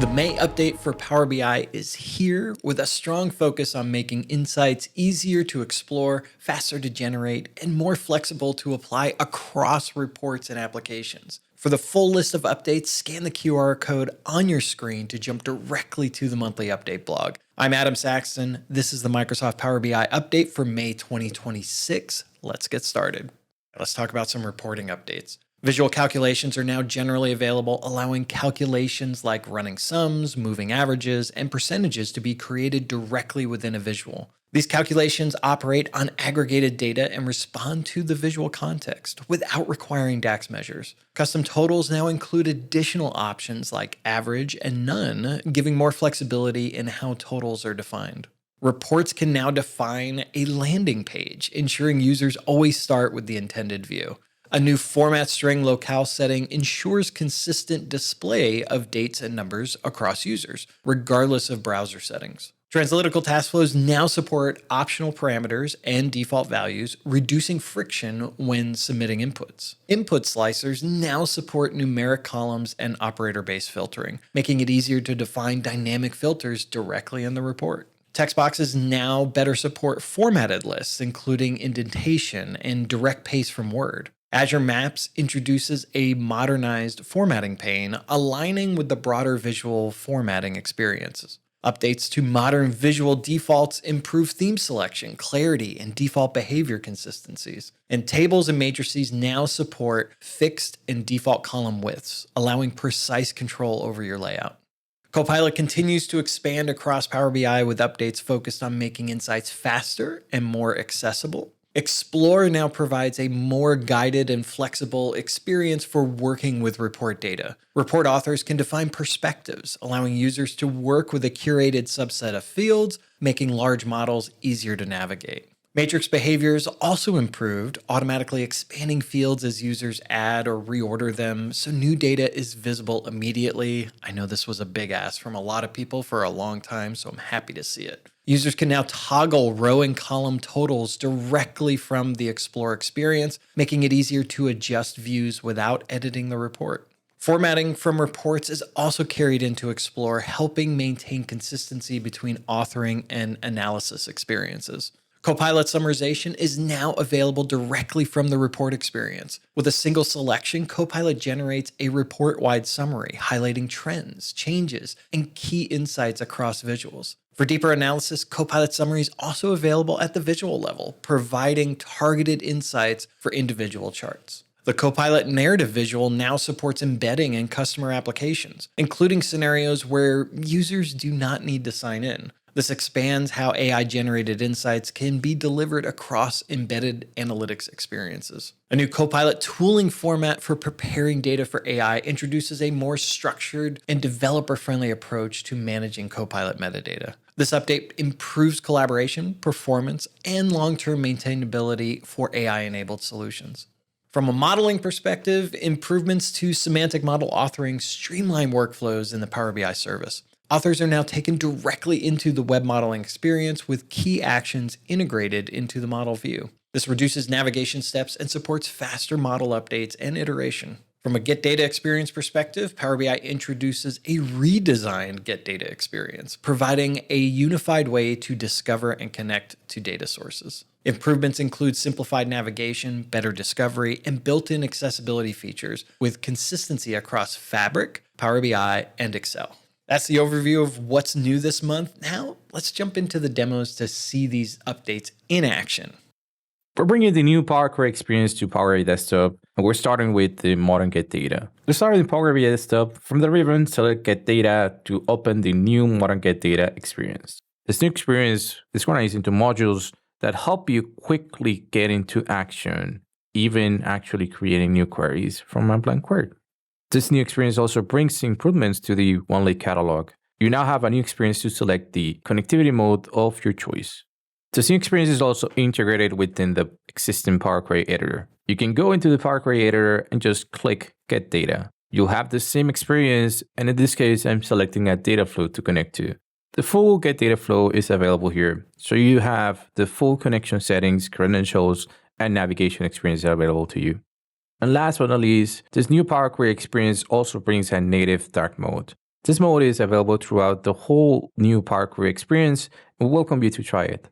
The May update for Power BI is here with a strong focus on making insights easier to explore, faster to generate, and more flexible to apply across reports and applications. For the full list of updates, scan the QR code on your screen to jump directly to the monthly update blog. I'm Adam Saxton. This is the Microsoft Power BI update for May 2026. Let's get started. Let's talk about some reporting updates. Visual calculations are now generally available, allowing calculations like running sums, moving averages, and percentages to be created directly within a visual. These calculations operate on aggregated data and respond to the visual context without requiring DAX measures. Custom totals now include additional options like average and none, giving more flexibility in how totals are defined. Reports can now define a landing page, ensuring users always start with the intended view. A new format string locale setting ensures consistent display of dates and numbers across users, regardless of browser settings. Translytical task flows now support optional parameters and default values, reducing friction when submitting inputs. Input slicers now support numeric columns and operator-based filtering, making it easier to define dynamic filters directly in the report. Text boxes now better support formatted lists, including indentation and direct paste from Word. Azure Maps introduces a modernized formatting pane, aligning with the broader visual formatting experiences. Updates to modern visual defaults improve theme selection, clarity, and default behavior consistencies. And tables and matrices now support fixed and default column widths, allowing precise control over your layout. Copilot continues to expand across Power BI with updates focused on making insights faster and more accessible. Explore now provides a more guided and flexible experience for working with report data. Report authors can define perspectives, allowing users to work with a curated subset of fields, making large models easier to navigate. Matrix behaviors also improved, automatically expanding fields as users add or reorder them, so new data is visible immediately. I know this was a big ask from a lot of people for a long time, so I'm happy to see it. Users can now toggle row and column totals directly from the Explore experience, making it easier to adjust views without editing the report. Formatting from reports is also carried into Explore, helping maintain consistency between authoring and analysis experiences. Copilot summarization is now available directly from the report experience. With a single selection, Copilot generates a report-wide summary, highlighting trends, changes, and key insights across visuals. For deeper analysis, Copilot summary is also available at the visual level, providing targeted insights for individual charts. The Copilot narrative visual now supports embedding in customer applications, including scenarios where users do not need to sign in. This expands how AI-generated insights can be delivered across embedded analytics experiences. A new Copilot tooling format for preparing data for AI introduces a more structured and developer-friendly approach to managing Copilot metadata. This update improves collaboration, performance, and long-term maintainability for AI-enabled solutions. From a modeling perspective, improvements to semantic model authoring streamline workflows in the Power BI service. Authors are now taken directly into the web modeling experience with key actions integrated into the model view. This reduces navigation steps and supports faster model updates and iteration. From a Get Data experience perspective, Power BI introduces a redesigned Get Data experience, providing a unified way to discover and connect to data sources. Improvements include simplified navigation, better discovery, and built-in accessibility features with consistency across Fabric, Power BI, and Excel. That's the overview of what's new this month. Now, let's jump into the demos to see these updates in action. We're bringing the new Power Query experience to Power BI Desktop, and we're starting with the modern Get Data. To start in Power BI Desktop, from the ribbon, select Get Data to open the new modern Get Data experience. This new experience is organized into modules that help you quickly get into action, even actually creating new queries from a blank query. This new experience also brings improvements to the one-lake catalog. You now have a new experience to select the connectivity mode of your choice. This new experience is also integrated within the existing Power Query editor. You can go into the Power Query editor and just click Get Data. You'll have the same experience, and in this case, I'm selecting a data flow to connect to. The full Get Data flow is available here, so you have the full connection settings, credentials, and navigation experience available to you. And last but not least, this new Power Query experience also brings a native dark mode. This mode is available throughout the whole new Power Query experience, and we welcome you to try it.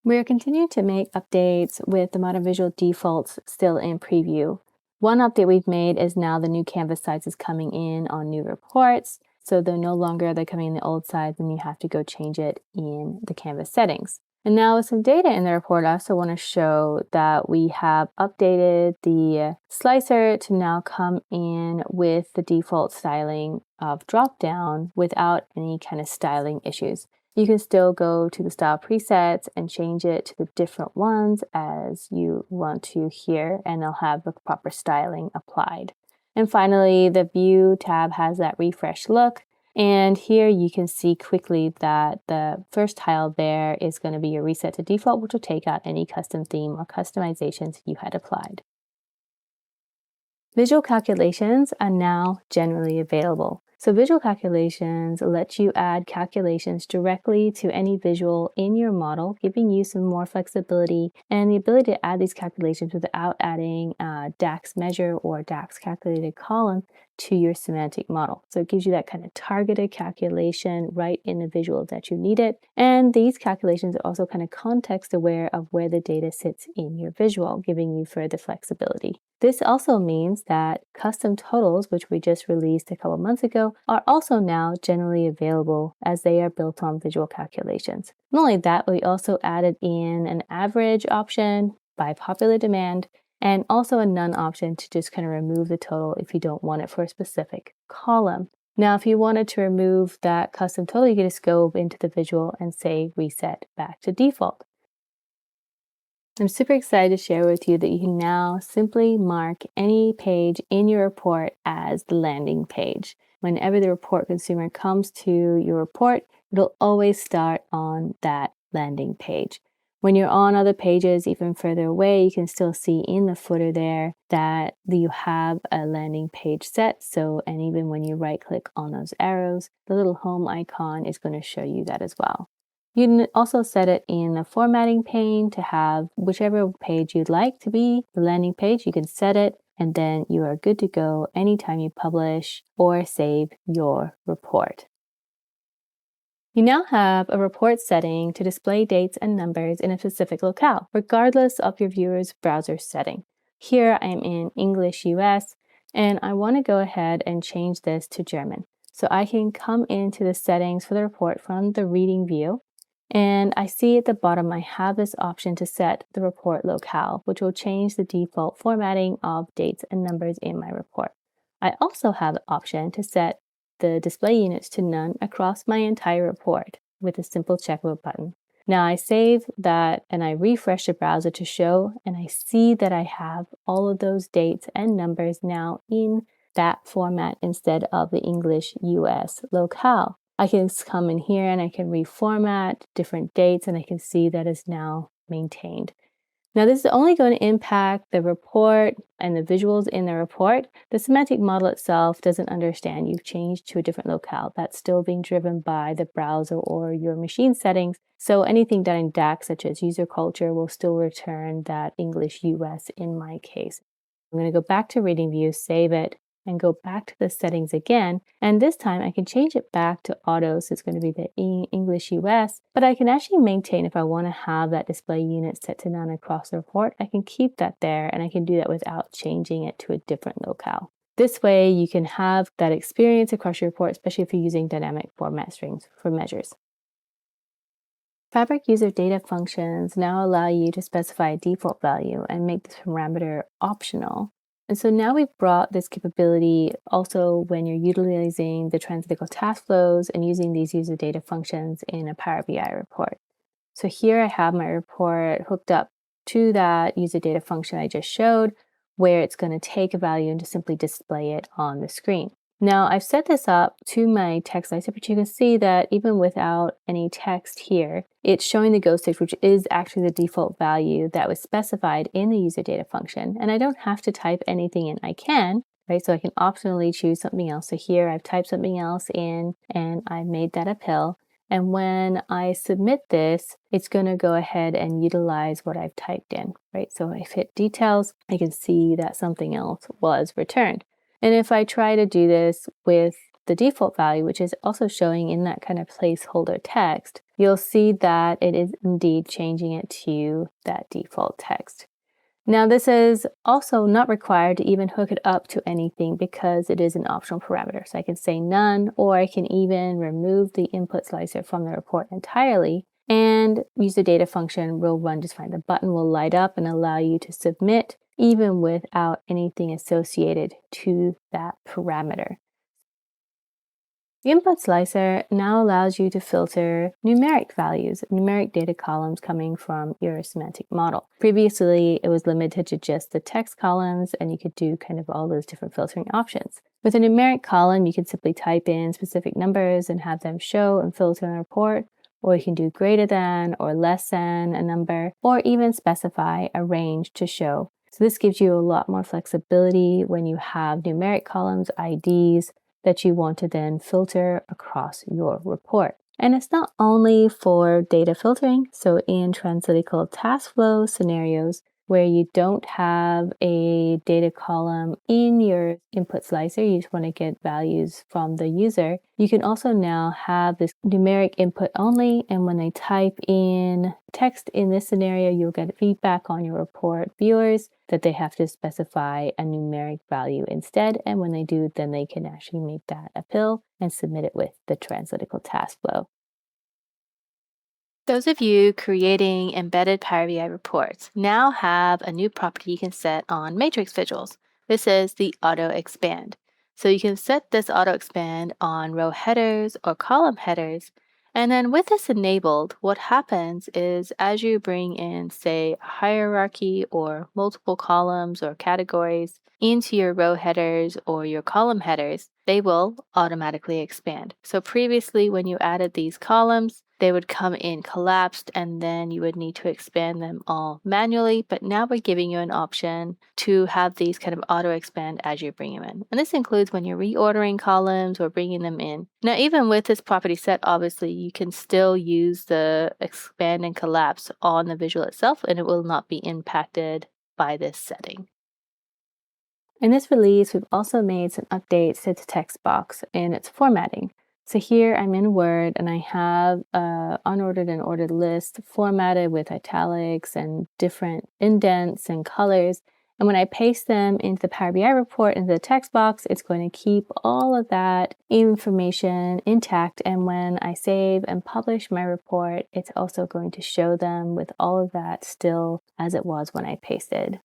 We're continuing to make updates with the Modern Visual defaults still in preview. One update we've made is now the new canvas size is coming in on new reports. So they're no longer coming in the old size, and you have to go change it in the canvas settings. And now with some data in the report, I also want to show that we have updated the slicer to now come in with the default styling of dropdown without any kind of styling issues. You can still go to the style presets and change it to the different ones as you want to here, and they'll have the proper styling applied. And finally, the View tab has that refresh look. And here you can see quickly that the first tile there is going to be your reset to default, which will take out any custom theme or customizations you had applied. Visual calculations are now generally available. So visual calculations let you add calculations directly to any visual in your model, giving you some more flexibility and the ability to add these calculations without adding a DAX measure or DAX calculated column to your semantic model. So it gives you that kind of targeted calculation right in the visual that you need it. And these calculations are also kind of context aware of where the data sits in your visual, giving you further flexibility. This also means that custom totals, which we just released a couple months ago, are also now generally available as they are built on visual calculations. Not only that, we also added in an average option by popular demand, and also a none option to just kind of remove the total if you don't want it for a specific column. Now, if you wanted to remove that custom total, you can just go into the visual and say reset back to default. I'm super excited to share with you that you can now simply mark any page in your report as the landing page. Whenever the report consumer comes to your report, it'll always start on that landing page. When you're on other pages, even further away, you can still see in the footer there that you have a landing page set. So, and even when you right click on those arrows, the little home icon is going to show you that as well. You can also set it in the formatting pane to have whichever page you'd like to be the landing page. You can set it, and then you are good to go anytime you publish or save your report. You now have a report setting to display dates and numbers in a specific locale, regardless of your viewer's browser setting. Here I am in English US, and I want to go ahead and change this to German. So I can come into the settings for the report from the reading view. And I see at the bottom, I have this option to set the report locale, which will change the default formatting of dates and numbers in my report. I also have the option to set the display units to none across my entire report with a simple check of a button. Now I save that and I refresh the browser to show, and I see that I have all of those dates and numbers now in that format instead of the English US locale. I can come in here and I can reformat different dates, and I can see that is now maintained. Now, this is only going to impact the report and the visuals in the report. The semantic model itself doesn't understand you've changed to a different locale. That's still being driven by the browser or your machine settings. So anything done in DAX, such as user culture, will still return that English US in my case. I'm going to go back to reading view, save it, and go back to the settings again. And this time I can change it back to auto, so it's going to be the English US, but I can actually maintain if I want to have that display unit set to none across the report, I can keep that there, and I can do that without changing it to a different locale. This way you can have that experience across your report, especially if you're using dynamic format strings for measures. Fabric user data functions now allow you to specify a default value and make this parameter optional. And so now we've brought this capability also when you're utilizing the Translytical task flows and using these user data functions in a Power BI report. So here I have my report hooked up to that user data function I just showed, where it's going to take a value and just simply display it on the screen. Now I've set this up to my text slicer, but you can see that even without any text here, it's showing the ghost text, which is actually the default value that was specified in the user data function. And I don't have to type anything in. I can, right? So I can optionally choose something else. So here I've typed something else in and I made that a pill. And when I submit this, it's going to go ahead and utilize what I've typed in, right? So if I hit details, I can see that something else was returned. And if I try to do this with the default value, which is also showing in that kind of placeholder text, you'll see that it is indeed changing it to that default text. Now, this is also not required to even hook it up to anything because it is an optional parameter. So I can say none, or I can even remove the input slicer from the report entirely and use the data function will run just fine. The button will light up and allow you to submit even without anything associated to that parameter. The input slicer now allows you to filter numeric values, numeric data columns coming from your semantic model. Previously, it was limited to just the text columns, and you could do kind of all those different filtering options. With a numeric column, you can simply type in specific numbers and have them show and filter in a report, or you can do greater than or less than a number, or even specify a range to show. So this gives you a lot more flexibility when you have numeric columns, IDs, that you want to then filter across your report. And it's not only for data filtering. So in Translytical task flow scenarios where you don't have a data column in your input slicer, you just want to get values from the user, you can also now have this numeric input only. And when they type in text in this scenario, you'll get feedback on your report viewers that they have to specify a numeric value instead. And when they do, then they can actually make that appeal and submit it with the Translytical task flow. Those of you creating embedded Power BI reports now have a new property you can set on matrix visuals. This is the auto expand. So you can set this auto expand on row headers or column headers. And then with this enabled, what happens is as you bring in, say, a hierarchy or multiple columns or categories into your row headers or your column headers, they will automatically expand. So previously, when you added these columns, they would come in collapsed and then you would need to expand them all manually. But now we're giving you an option to have these kind of auto expand as you bring them in. And this includes when you're reordering columns or bringing them in. Now, even with this property set, obviously, you can still use the expand and collapse on the visual itself, and it will not be impacted by this setting. In this release, we've also made some updates to the text box and its formatting. So here I'm in Word and I have unordered and ordered list formatted with italics and different indents and colors. And when I paste them into the Power BI report into the text box, it's going to keep all of that information intact. And when I save and publish my report, it's also going to show them with all of that still as it was when I pasted.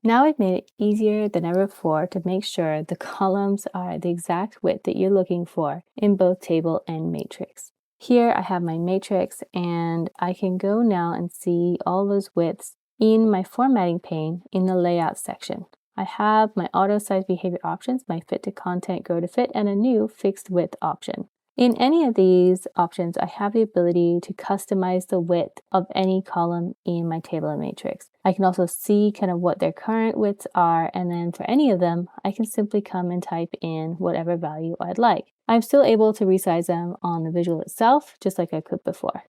Now we've made it easier than ever before to make sure the columns are the exact width that you're looking for in both table and matrix. Here I have my matrix and I can go now and see all those widths in my formatting pane in the layout section. I have my auto size behavior options, my fit to content, grow to fit, and a new fixed width option. In any of these options, I have the ability to customize the width of any column in my table and matrix. I can also see kind of what their current widths are, and then for any of them, I can simply come and type in whatever value I'd like. I'm still able to resize them on the visual itself, just like I could before.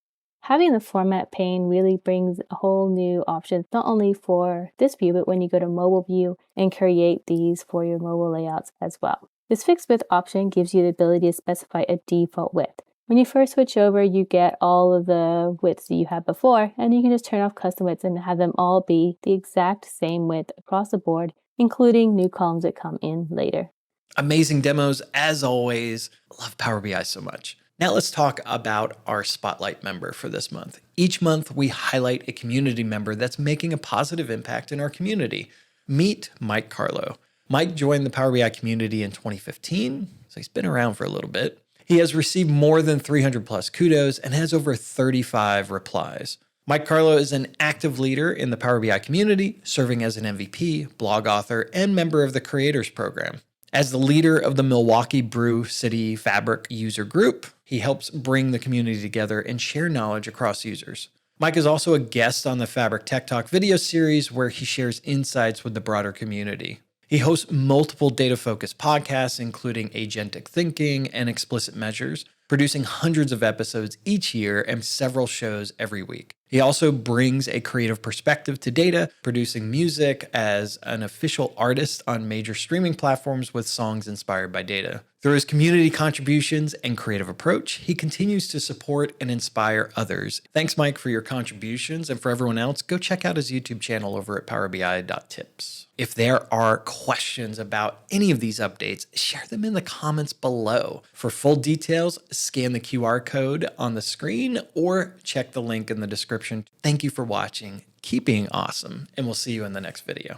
Having the format pane really brings a whole new option, not only for this view, but when you go to mobile view and create these for your mobile layouts as well. This fixed width option gives you the ability to specify a default width. When you first switch over, you get all of the widths that you had before, and you can just turn off custom widths and have them all be the exact same width across the board, including new columns that come in later. Amazing demos, as always. Love Power BI so much. Now let's talk about our Spotlight member for this month. Each month, we highlight a community member that's making a positive impact in our community. Meet Mike Carlo. Mike joined the Power BI community in 2015, so he's been around for a little bit. He has received more than 300 plus kudos and has over 35 replies. Mike Carlo is an active leader in the Power BI community, serving as an MVP, blog author, and member of the Creators Program. As the leader of the Milwaukee Brew City Fabric user group, he helps bring the community together and share knowledge across users. Mike is also a guest on the Fabric Tech Talk video series where he shares insights with the broader community. He hosts multiple data-focused podcasts, including Agentic Thinking and Explicit Measures, producing hundreds of episodes each year and several shows every week. He also brings a creative perspective to data, producing music as an official artist on major streaming platforms with songs inspired by data. Through his community contributions and creative approach, he continues to support and inspire others. Thanks, Mike, for your contributions. And for everyone else, go check out his YouTube channel over at powerbi.tips. If there are questions about any of these updates, share them in the comments below. For full details, scan the QR code on the screen or check the link in the description. Thank you for watching. Keep being awesome, and we'll see you in the next video.